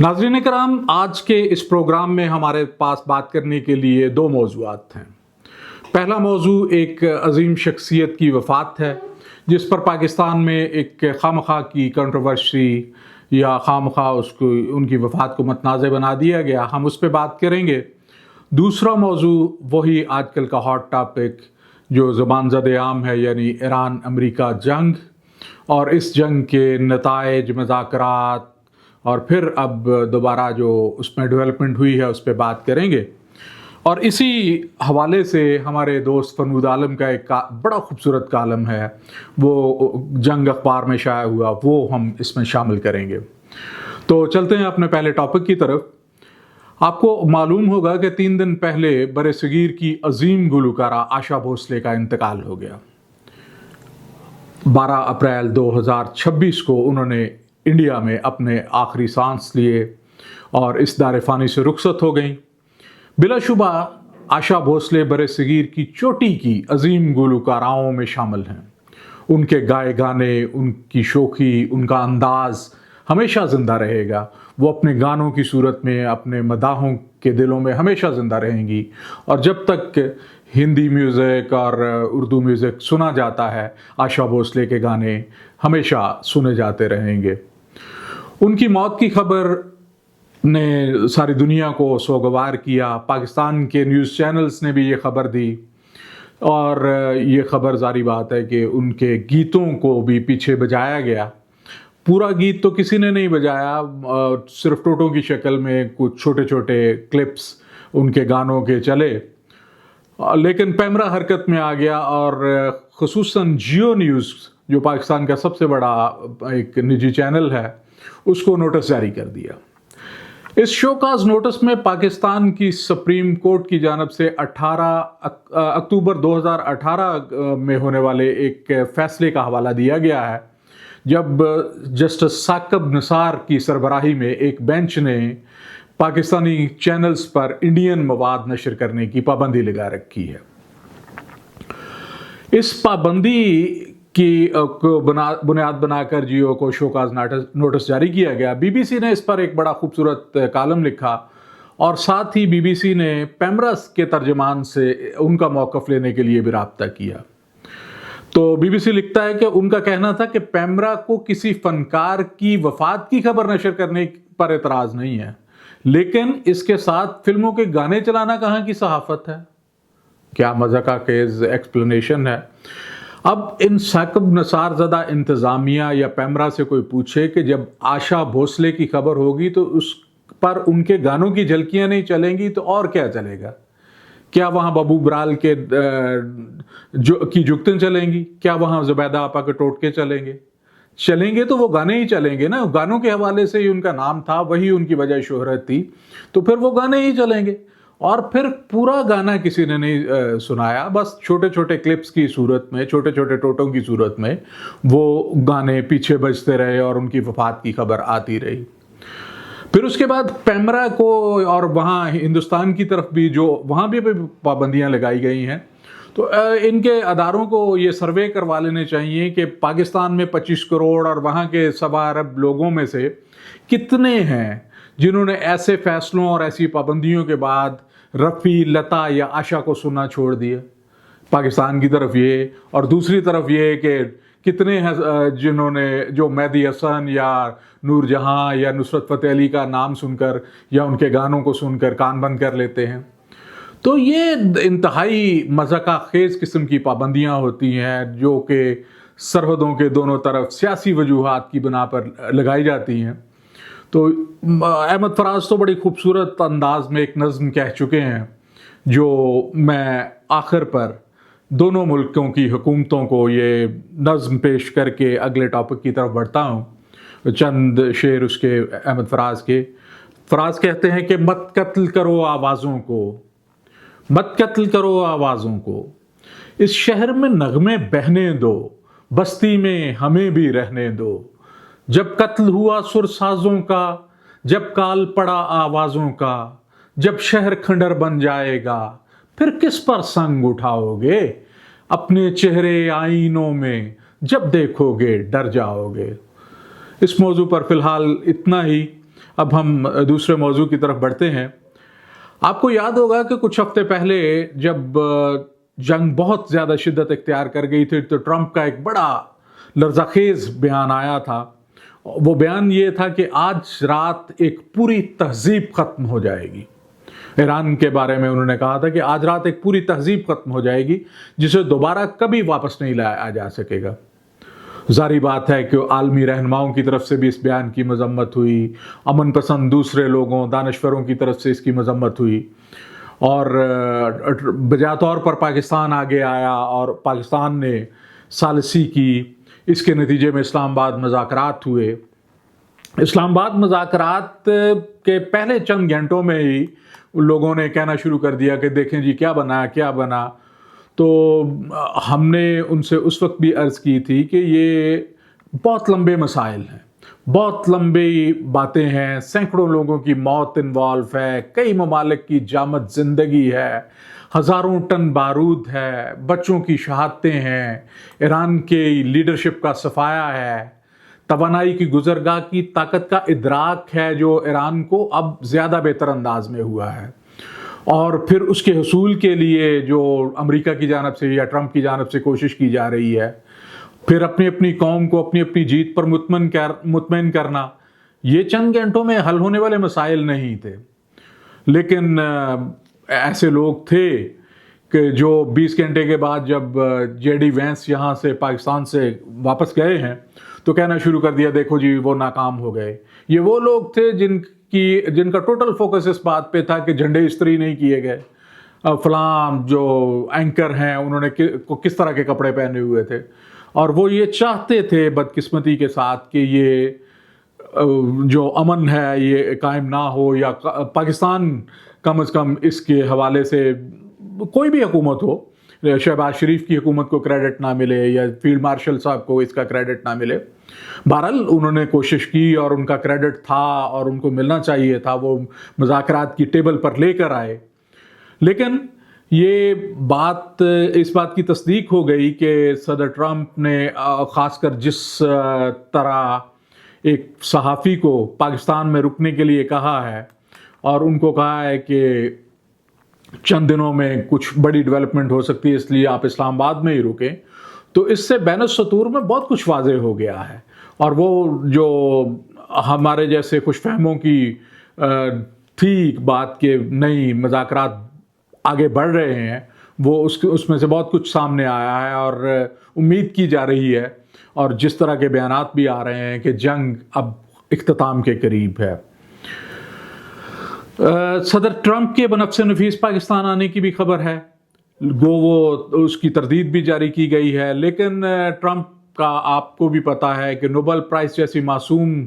नाज़रीन कराम, आज के इस प्रोग्राम में हमारे पास बात करने के लिए दो मौज़ूआत हैं। पहला मौजू एक अजीम शख्सियत की वफ़ात है जिस पर पाकिस्तान में एक खामखा की कंट्रोवर्सी या खामखा उसको उनकी वफ़ात को मतनाज़ बना दिया गया, हम उस पर बात करेंगे। दूसरा मौजू वही आजकल का हॉट टॉपिक जो ज़बान ज़द आम है, यानी ईरान अमेरिका जंग और इस जंग के नताइज, मज़ाकरात और फिर अब दोबारा जो उसमें डेवलपमेंट हुई है उस पर बात करेंगे। और इसी हवाले से हमारे दोस्त फनूद आलम का एक बड़ा खूबसूरत कालम है, वो जंग अखबार में शाया हुआ, वो हम इसमें शामिल करेंगे। तो चलते हैं अपने पहले टॉपिक की तरफ। आपको मालूम होगा कि 3 दिन पहले बरसगीर की अजीम गुलकारा आशा भोसले का इंतकाल हो गया। 12 अप्रैल 2026 को उन्होंने इंडिया में अपने आखिरी सांस लिए और इस दार फ़ानी से रुखसत हो गई। बिलाशुबा आशा भोसले बरसगीर की चोटी की अजीम गुलकाराओं में शामिल हैं। उनके गाए गाने, उनकी शोखी, उनका अंदाज़ हमेशा ज़िंदा रहेगा। वो अपने गानों की सूरत में अपने मदाहों के दिलों में हमेशा ज़िंदा रहेंगी। और जब तक हिंदी म्यूज़िक और उर्दू म्यूज़िक सुना जाता है, आशा भोसले के गाने हमेशा सुने जाते रहेंगे। उनकी मौत की खबर ने सारी दुनिया को सोगवार किया। पाकिस्तान के न्यूज़ चैनल्स ने भी ये खबर दी और ये खबर जारी बात है कि उनके गीतों को भी पीछे बजाया गया। पूरा गीत तो किसी ने नहीं बजाया, सिर्फ टोटों की शक्ल में कुछ छोटे छोटे क्लिप्स उनके गानों के चले, लेकिन पैमरा हरकत में आ गया और ख़ुसूसन जियो न्यूज़ जो पाकिस्तान का सबसे बड़ा एक निजी चैनल है उसको नोटिस जारी कर दिया। इस शोकाज नोटिस में पाकिस्तान की सुप्रीम कोर्ट की जानिब से 18 अक्टूबर 2018 में होने वाले एक फैसले का हवाला दिया गया है, जब जस्टिस साकिब निसार की सरबराही में एक बेंच ने पाकिस्तानी चैनल्स पर इंडियन मवाद नशर करने की पाबंदी लगा रखी है। इस पाबंदी की बुनियाद बनाकर जियो को शोकाज नोटिस जारी किया गया। बीबीसी ने इस पर एक बड़ा खूबसूरत कालम लिखा और साथ ही बीबीसी ने पैमरा के तर्जमान से उनका मौक़िफ़ लेने के लिए भी राब्ता किया। तो बीबीसी लिखता है कि उनका कहना था कि पैमरा को किसी फनकार की वफ़ात की खबर नशर करने पर एतराज़ नहीं है, लेकिन इसके साथ फिल्मों के गाने चलाना कहाँ की सहाफ़त है। क्या मज़ा का केस एक्सप्लेनेशन है। अब इन साकिब निसार ज़दा इंतज़ामिया या पैमरा से कोई पूछे कि जब आशा भोसले की खबर होगी तो उस पर उनके गानों की झलकियाँ नहीं चलेंगी तो और क्या चलेगा? क्या वहाँ बबू बराल के की जुगतें चलेंगी? क्या वहाँ ज़ुबैदा आपा के टोटके चलेंगे तो वो गाने ही चलेंगे ना। गानों के हवाले से ही उनका नाम था, वही उनकी वजह शोहरत थी, तो फिर वो गाने ही चलेंगे। और फिर पूरा गाना किसी ने नहीं सुनाया, बस छोटे छोटे क्लिप्स की सूरत में, छोटे छोटे टोटों की सूरत में वो गाने पीछे बजते रहे और उनकी वफ़ात की खबर आती रही। फिर उसके बाद पैमरा को और वहाँ हिंदुस्तान की तरफ भी जो वहाँ भी पाबंदियाँ लगाई गई हैं, तो इनके अदारों को ये सर्वे करवा लेने चाहिए कि पाकिस्तान में 25 करोड़ और वहाँ के 1.25 अरब लोगों में से कितने हैं जिन्होंने ऐसे फैसलों और ऐसी पाबंदियों के बाद रफ़ी, लता या आशा को सुनना छोड़ दिया। पाकिस्तान की तरफ ये, और दूसरी तरफ ये कि कितने हैं जिन्होंने जो मेहदी हसन या नूरजहां या नुसरत फ़तेह अली का नाम सुनकर या उनके गानों को सुनकर कान बंद कर लेते हैं। तो ये इंतहाई मज़ाक़ खेज़ किस्म की पाबंदियाँ होती हैं जो कि सरहदों के दोनों तरफ सियासी वजूहात की बिना पर लगाई जाती हैं। तो अहमद फराज तो बड़ी खूबसूरत अंदाज में एक नज़्म कह चुके हैं, जो मैं आखिर पर दोनों मुल्कों की हुकूमतों को ये नज़्म पेश करके अगले टॉपिक की तरफ बढ़ता हूँ। चंद शेर उसके अहमद फराज के। फराज कहते हैं कि मत कत्ल करो आवाज़ों को, मत कत्ल करो आवाज़ों को, इस शहर में नगमे बहने दो, बस्ती में हमें भी रहने दो। जब कत्ल हुआ सुरसाजों का, जब काल पड़ा आवाज़ों का, जब शहर खंडर बन जाएगा, फिर किस पर संग उठाओगे? अपने चेहरे आईनों में जब देखोगे डर जाओगे। इस मौजू पर फ़िलहाल इतना ही। اب ہم دوسرے موضوع کی طرف بڑھتے ہیں۔ آپ کو یاد ہوگا کہ کچھ ہفتے پہلے جب جنگ بہت زیادہ شدت اختیار کر گئی تھی تو ٹرمپ کا ایک بڑا لرزہ خیز بیان آیا تھا۔ وہ بیان یہ تھا کہ آج رات ایک پوری تہذیب ختم ہو جائے گی۔ ایران کے بارے میں انہوں نے کہا تھا کہ آج رات ایک پوری تہذیب ختم ہو جائے گی جسے دوبارہ کبھی واپس نہیں لایا جا سکے گا۔ ظاہری بات ہے کہ عالمی رہنماؤں کی طرف سے بھی اس بیان کی مذمت ہوئی، امن پسند دوسرے لوگوں دانشوروں کی طرف سے اس کی مذمت ہوئی، اور بجا طور پر پاکستان آگے آیا اور پاکستان نے ثالثی کی۔ اس کے نتیجے میں اسلام آباد مذاکرات ہوئے۔ اسلام آباد مذاکرات کے پہلے چند گھنٹوں میں ہی لوگوں نے کہنا شروع کر دیا کہ دیکھیں جی کیا بنا۔ تو ہم نے ان سے اس وقت بھی عرض کی تھی کہ یہ بہت لمبے مسائل ہیں، بہت لمبی باتیں ہیں، سینکڑوں لوگوں کی موت انوالو ہے، کئی ممالک کی جامد زندگی ہے، ہزاروں ٹن بارود ہے، بچوں کی شہادتیں ہیں، ایران کے لیڈرشپ کا صفایا ہے، توانائی کی گزرگاہ کی طاقت کا ادراک ہے جو ایران کو اب زیادہ بہتر انداز میں ہوا ہے، اور پھر اس کے حصول کے لیے جو امریکہ کی جانب سے یا ٹرمپ کی جانب سے کوشش کی جا رہی ہے، پھر اپنی قوم کو اپنی جیت پر مطمئن کرنا، یہ چند گھنٹوں میں حل ہونے والے مسائل نہیں تھے۔ لیکن ایسے لوگ تھے کہ جو 20 گھنٹے کے بعد جب جے ڈی وینس یہاں سے پاکستان سے واپس گئے ہیں تو کہنا شروع کر دیا دیکھو جی وہ ناکام ہو گئے۔ یہ وہ لوگ تھے جن کا ٹوٹل فوکس اس بات پہ تھا کہ جھنڈے استری نہیں کیے گئے، فلاں جو اینکر ہیں انہوں نے کس طرح کے کپڑے پہنے ہوئے تھے، اور وہ یہ چاہتے تھے بدقسمتی کے ساتھ کہ یہ جو امن ہے یہ قائم نہ ہو، یا پاکستان کم از کم اس کے حوالے سے کوئی بھی حکومت ہو، شہباز شریف کی حکومت کو کریڈٹ نہ ملے یا فیلڈ مارشل صاحب کو اس کا کریڈٹ نہ ملے۔ بہرحال انہوں نے کوشش کی اور ان کا کریڈٹ تھا اور ان کو ملنا چاہیے تھا، وہ مذاکرات کی ٹیبل پر لے کر آئے۔ لیکن یہ بات اس بات کی تصدیق ہو گئی کہ صدر ٹرمپ نے خاص کر جس طرح ایک صحافی کو پاکستان میں رکنے کے لیے کہا ہے اور ان کو کہا ہے کہ چند دنوں میں کچھ بڑی ڈیولپمنٹ ہو سکتی ہے اس لیے آپ اسلام آباد میں ہی رکیں، تو اس سے بین السطور میں بہت کچھ واضح ہو گیا ہے، اور وہ جو ہمارے جیسے خوش فہموں کی تھی بات کہ نہیں مذاکرات آگے بڑھ رہے ہیں، وہ اس میں سے بہت کچھ سامنے آیا ہے، اور امید کی جا رہی ہے اور جس طرح کے بیانات بھی آ رہے ہیں کہ جنگ اب اختتام کے قریب ہے۔ صدر ٹرمپ کے بنفس نفیس پاکستان آنے کی بھی خبر ہے، وہ اس کی تردید بھی جاری کی گئی ہے، لیکن ٹرمپ کا آپ کو بھی پتا ہے کہ نوبل پرائز جیسی معصوم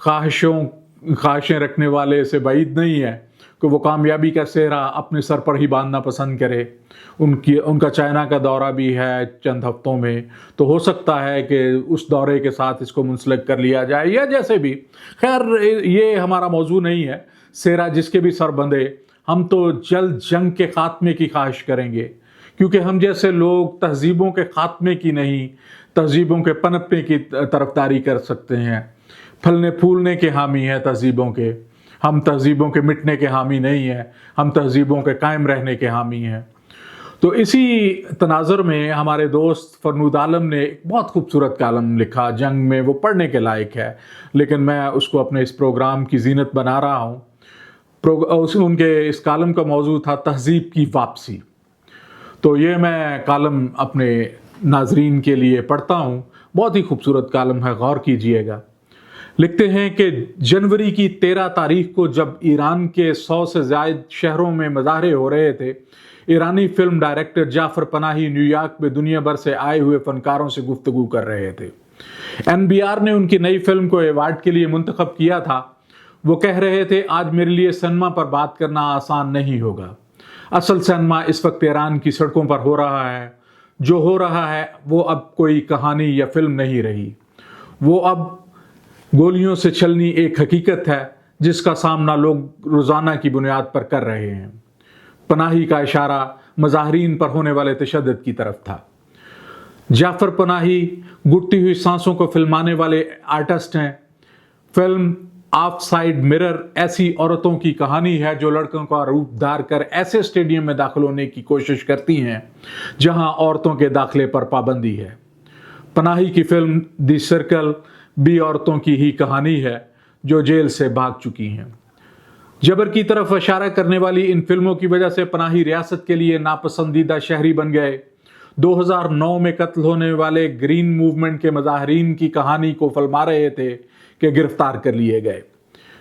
خواہشیں رکھنے والے سے بعید نہیں ہے کہ وہ کامیابی کا سہرا اپنے سر پر ہی باندھنا پسند کرے۔ ان کا چائنا کا دورہ بھی ہے چند ہفتوں میں، تو ہو سکتا ہے کہ اس دورے کے ساتھ اس کو منسلک کر لیا جائے یا جیسے بھی۔ خیر یہ ہمارا موضوع نہیں ہے، سہرا جس کے بھی سر بندھے، ہم تو جلد جنگ کے خاتمے کی خواہش کریں گے، کیونکہ ہم جیسے لوگ تہذیبوں کے خاتمے کی نہیں، تہذیبوں کے پنپنے کی طرفداری کر سکتے ہیں۔ پھلنے پھولنے کے حامی ہیں تہذیبوں کے، ہم تہذیبوں کے مٹنے کے حامی نہیں ہیں، ہم تہذیبوں کے قائم رہنے کے حامی ہیں۔ تو اسی تناظر میں ہمارے دوست فرنود عالم نے ایک بہت خوبصورت کالم لکھا جنگ میں، وہ پڑھنے کے لائق ہے، لیکن میں اس کو اپنے اس پروگرام کی زینت بنا رہا ہوں۔ ان کے اس کالم کا موضوع تھا تہذیب کی واپسی۔ تو یہ میں کالم اپنے ناظرین کے لیے پڑھتا ہوں، بہت ہی خوبصورت کالم ہے، غور کیجئے گا۔ لکھتے ہیں کہ جنوری کی 13 تاریخ کو جب ایران کے 100 سے زائد شہروں میں مظاہرے ہو رہے تھے، ایرانی فلم ڈائریکٹر جعفر پناہی نیو یارک میں دنیا بھر سے آئے ہوئے فنکاروں سے گفتگو کر رہے تھے۔ NPR نے ان کی نئی فلم کو ایوارڈ کے لیے منتخب کیا تھا۔ وہ کہہ رہے تھے آج میرے لیے سینما پر بات کرنا آسان نہیں ہوگا۔ اصل سینما اس وقت ایران کی سڑکوں پر ہو رہا ہے۔ جو ہو رہا ہے وہ اب کوئی کہانی یا فلم نہیں رہی، وہ اب گولیوں سے چھلنی ایک حقیقت ہے جس کا سامنا لوگ روزانہ کی بنیاد پر کر رہے ہیں۔ پناہی کا اشارہ مظاہرین پر ہونے والے تشدد کی طرف تھا۔ جعفر پناہی گھٹتی ہوئی سانسوں کو فلمانے والے آرٹسٹ ہیں۔ فلم ऑफ साइड मिरर ऐसी औरतों की कहानी है जो लड़कों का रूप धार कर ऐसे स्टेडियम में दाखिल होने की कोशिश करती हैं जहां औरतों के दाखिले पर पाबंदी है। पनाही की फिल्म दी सर्कल भी औरतों की ही कहानी है जो जेल से भाग चुकी हैं। जबर की तरफ इशारा करने वाली इन फिल्मों की वजह से पनाही रियासत के लिए नापसंदीदा शहरी बन गए। 2009 में कत्ल होने वाले ग्रीन मूवमेंट के मुजाहिरीन की कहानी को फिल्मा रहे थे कि गिरफ्तार कर लिए गए।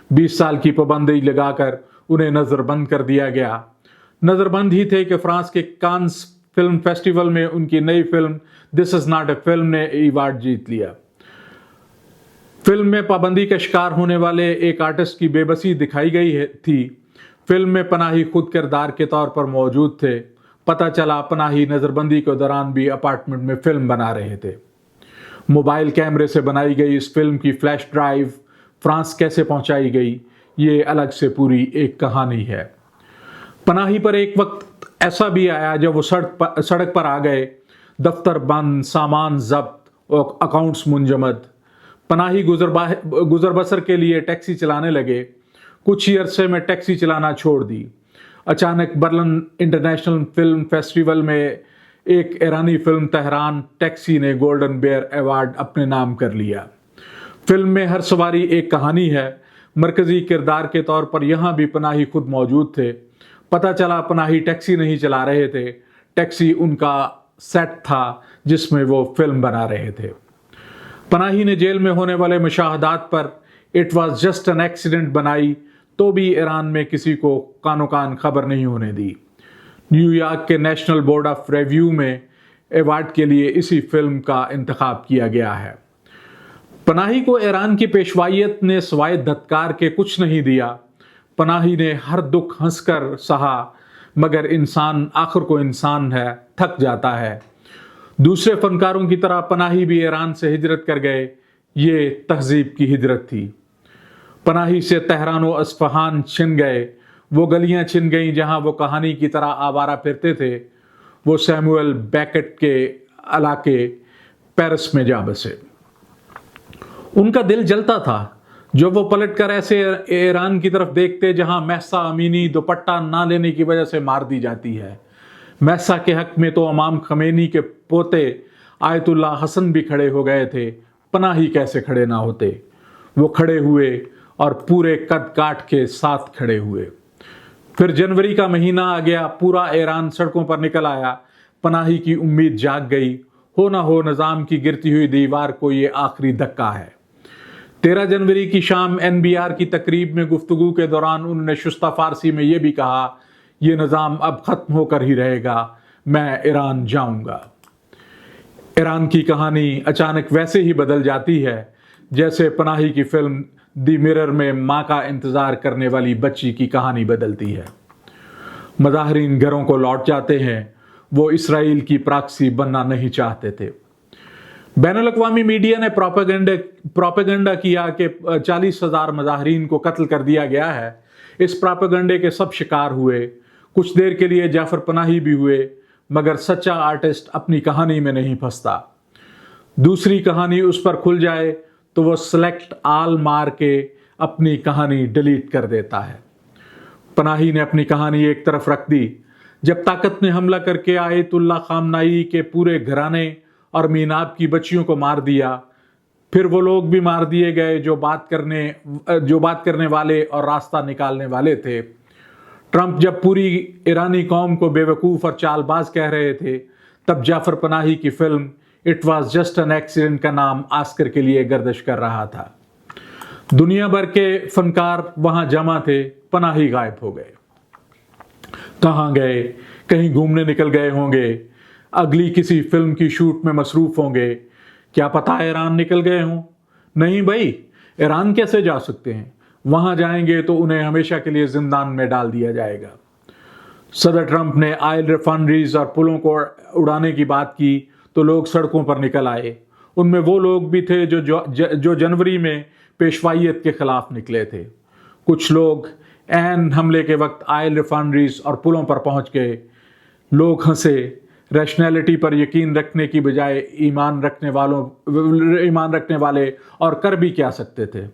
20 साल की पाबंदी लगाकर उन्हें नजरबंद कर दिया गया। नजरबंद ही थे कि फ्रांस के कांस फिल्म फेस्टिवल में उनकी नई film this is not a film ने अवार्ड जीत लिया। फिल्म में पाबंदी का शिकार होने वाले एक आर्टिस्ट की बेबसी दिखाई गई थी। फिल्म में पनाही खुद किरदार के तौर पर मौजूद थे। पता चला पनाही नजरबंदी के दौरान भी अपार्टमेंट में फिल्म बना रहे थे। मोबाइल कैमरे से बनाई गई इस फिल्म की फ्लैश ड्राइव फ्रांस कैसे पहुंचाई गई, ये अलग से पूरी एक कहानी है। पनाही पर एक वक्त ऐसा भी आया जब वो सड़क पर आ गए, दफ्तर बंद, सामान जब्त और अकाउंट्स मुंजमद। पनाही गुजर बसर के लिए टैक्सी चलाने लगे। कुछ ही अरसे में टैक्सी चलाना छोड़ दी। अचानक बर्लिन इंटरनेशनल फिल्म फेस्टिवल में एक ईरानी फिल्म तेहरान टैक्सी ने गोल्डन बेयर अवार्ड अपने नाम कर लिया। फिल्म में हर सवारी एक कहानी है। मरकजी किरदार के तौर पर यहाँ भी पनाही खुद मौजूद थे। पता चला पनाही टैक्सी नहीं चला रहे थे, टैक्सी उनका सेट था जिसमें वो फिल्म बना रहे थे। पनाही ने जेल में होने वाले मुशाहदात पर it was just an accident बनाई तो भी ईरान में किसी को कानो कान खबर नहीं होने दी। न्यूयॉर्क के नेशनल बोर्ड ऑफ रिव्यू में अवार्ड के लिए इसी फिल्म का इंतखाब किया गया है। पनाही को ईरान की पेशवाइयत ने सवाए धत्कार के कुछ नहीं दिया। पनाही ने हर दुख हंसकर सहा, मगर इंसान आखिर को इंसान है, थक जाता है। दूसरे फनकारों की तरह पनाही भी ईरान से हिजरत कर गए। ये तहजीब की हिजरत थी। पनाही से तेहरान व अस्फहान छिन गए। वो गलियां छिन गईं जहां वो कहानी की तरह आवारा फिरते थे। वो सैमुअल बेकेट के इलाके पेरिस में जा बसे। उनका दिल जलता था जब वो पलटकर ऐसे ईरान की तरफ देखते जहां महसा अमीनी दुपट्टा ना लेने की वजह से मार दी जाती है। महसा के हक में तो इमाम खमेनी के पोते आयतुल्ला हसन भी खड़े हो गए थे। पनाही कैसे खड़े ना होते। वो खड़े हुए और पूरे कद काट के साथ खड़े हुए। फिर जनवरी का महीना आ गया, पूरा ईरान सड़कों पर निकल आया। पनाही की उम्मीद जाग गई। हो ना हो निजाम की गिरती हुई दीवार को ये आखिरी धक्का है। 13 जनवरी की शाम NBR की तकरीब में गुफ्तगू के दौरान उन्होंने शुस्ता फारसी में यह भी कहा, यह निज़ाम अब ख़त्म होकर ही रहेगा, मैं ईरान जाऊंगा। ईरान की कहानी अचानक वैसे ही बदल जाती है जैसे पनाही की फिल्म दी मिरर में माँ का इंतज़ार करने वाली बच्ची की कहानी बदलती है। मुजाहिरीन घरों को लौट जाते हैं। वो इसराइल की प्रॉक्सी बनना नहीं चाहते थे। बैनुल-अक़वामी मीडिया ने प्रोपेगेंडा किया कि 40,000 मुजाहिरीन को कत्ल कर दिया गया है। इस प्रोपेगेंडे के सब शिकार हुए। कुछ देर के लिए जाफर पनाही भी हुए, मगर सच्चा आर्टिस्ट अपनी कहानी में नहीं फंसता। दूसरी कहानी उस पर खुल जाए तो वो सेलेक्ट आल मार के अपनी कहानी डिलीट कर देता है। पनाही ने अपनी कहानी एक तरफ रख दी। जब ताकत ने हमला करके आयतुल्ला खामनाई के पूरे घराने और मीनाब की बच्चियों को मार दिया, फिर वो लोग भी मार दिए गए जो बात करने वाले और रास्ता निकालने वाले थे। ट्रंप जब पूरी ईरानी कौम को बेवकूफ़ और चालबाज कह रहे थे, तब जाफर पनाही की film it was just an accident का नाम ऑस्कर के लिए गर्दिश कर रहा था। दुनिया भर के फनकार वहां जमा थे। पनाही गायब हो गए। कहाँ गए? कहीं घूमने निकल गए होंगे, अगली किसी फिल्म की शूट में मसरूफ होंगे। क्या पता ईरान निकल गए हों? नहीं भाई, ईरान कैसे जा सकते हैं? वहां जाएंगे तो उन्हें हमेशा के लिए जिंदान में डाल दिया जाएगा। सदर ट्रंप ने ऑयल रिफाइनरीज और पुलों को उड़ाने की बात की तो लोग सड़कों पर निकल आए। उनमें वो लोग भी थे जो जनवरी में पेशवाइयत के खिलाफ निकले थे। कुछ लोग ऐन हमले के वक्त ऑयल रिफाइनरीज और पुलों पर पहुंच गए। लोग हंसे। रैशनैलिटी पर यकीन रखने की बजाय ईमान रखने वाले और कर भी क्या सकते थे।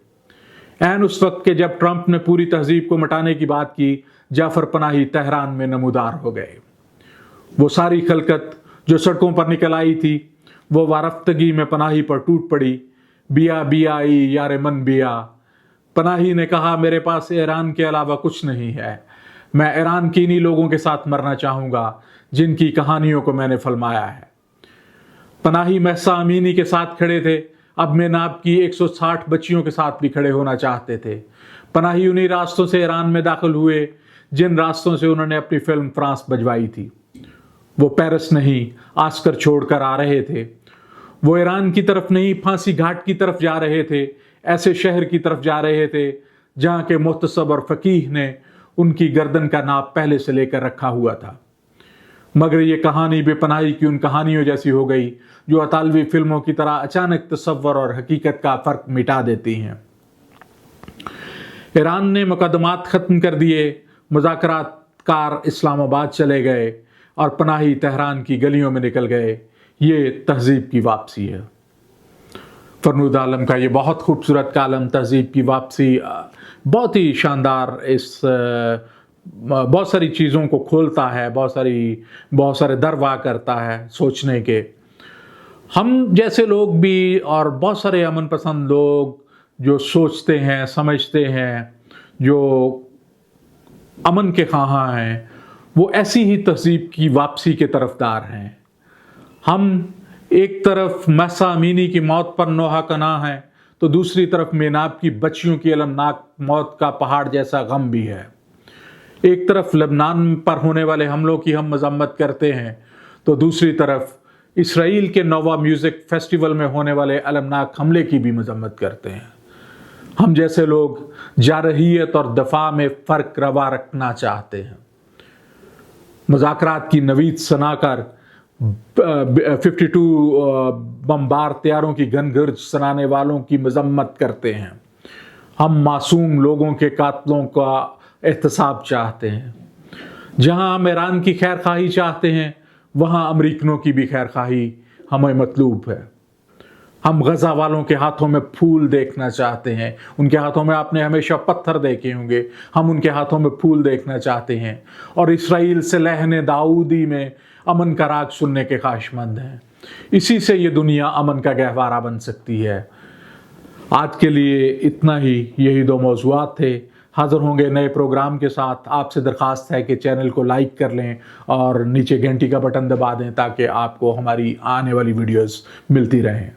ऐन उस वक्त के जब ट्रंप ने पूरी तहजीब को मिटाने की बात की, जाफर पनाही तेहरान में नमूदार हो गए। वो सारी खलकत जो सड़कों पर निकल आई थी, वो वारफ्तगी में पनाही पर टूट पड़ी। बिया बिया ई यार मन बिया। पनाही ने कहा, मेरे पास ईरान के अलावा कुछ नहीं है। मैं ईरान के इन्हीं लोगों के साथ मरना चाहूँगा जिनकी कहानियों को मैंने फिल्माया है। पनाही महसा अमीनी के साथ खड़े थे, अब मेनाब की 160 बच्चियों के साथ भी खड़े होना चाहते थे। पनाही उन्हीं रास्तों से ईरान में दाखिल हुए जिन रास्तों से उन्होंने अपनी फिल्म फ्रांस भजवाई थी। वो पेरिस नहीं, आस्कर छोड़कर आ रहे थे। वो ईरान की तरफ नहीं, फांसी घाट की तरफ जा रहे थे। ऐसे शहर की तरफ जा रहे थे जहां के मुहतसब और फकीह ने उनकी गर्दन का नाप पहले से लेकर रखा हुआ था। मगर ये कहानी बेपनाही की उन कहानियों जैसी हो गई जो अतालवी फिल्मों की तरह अचानक तसव्वुर और हकीकत का फर्क मिटा देती हैं। ईरान ने मुकदमात खत्म कर दिए, मुज़ाकरातकार इस्लामाबाद चले गए और पनाही तेहरान की गलियों में निकल गए। ये तहजीब की वापसी है। फरनूद आलम का ये बहुत खूबसूरत कालम तहजीब की वापसी बहुत ही शानदार, इस बहुत सारी चीज़ों को खोलता है, बहुत सारे दरवा करता है सोचने के। हम जैसे लोग भी और बहुत सारे अमन पसंद लोग जो सोचते हैं, समझते हैं, जो अमन के ख्वाहां हैं, वो ऐसी ही तहजीब की वापसी के तरफदार हैं। हम एक तरफ महसा अमीनी की मौत पर नोहा कना है, तो दूसरी तरफ मेनाब की बच्चियों की अलमनाक मौत का पहाड़ जैसा गम भी है। एक तरफ लबनान पर होने वाले हमलों की हम मजम्मत करते हैं, तो दूसरी तरफ इसराइल के नोवा म्यूज़िक फेस्टिवल में होने वाले अलमनाक हमले की भी मजम्मत करते हैं। हम जैसे लोग जारहियत और दफा में फ़र्क रवा रखना चाहते हैं। मुज़ाकरात की नवीद सुनाकर 52 बमबार तैयारों की गनगर्ज सुनाने वालों की मजम्मत करते हैं। हम मासूम लोगों के कातलों का एहतसाब चाहते हैं। जहां हम ईरान की खैर खाही चाहते हैं, वहां अमरीकनों की भी खैर खाही हमें मतलूब है। हम गजा वालों के हाथों में फूल देखना चाहते हैं। उनके हाथों में आपने हमेशा पत्थर देखे होंगे, हम उनके हाथों में फूल देखना चाहते हैं। और इसराइल से लहने दाऊदी में अमन का राग सुनने के ख्वाहिशमंद हैं। इसी से ये दुनिया अमन का गहवारा बन सकती है। आज के लिए इतना ही, यही 2 मौज़ूआत थे। हाज़िर होंगे नए प्रोग्राम के साथ। आपसे दरख्वास्त है कि चैनल को लाइक कर लें और नीचे घंटी का बटन दबा दें ताकि आपको हमारी आने वाली वीडियोस मिलती रहें।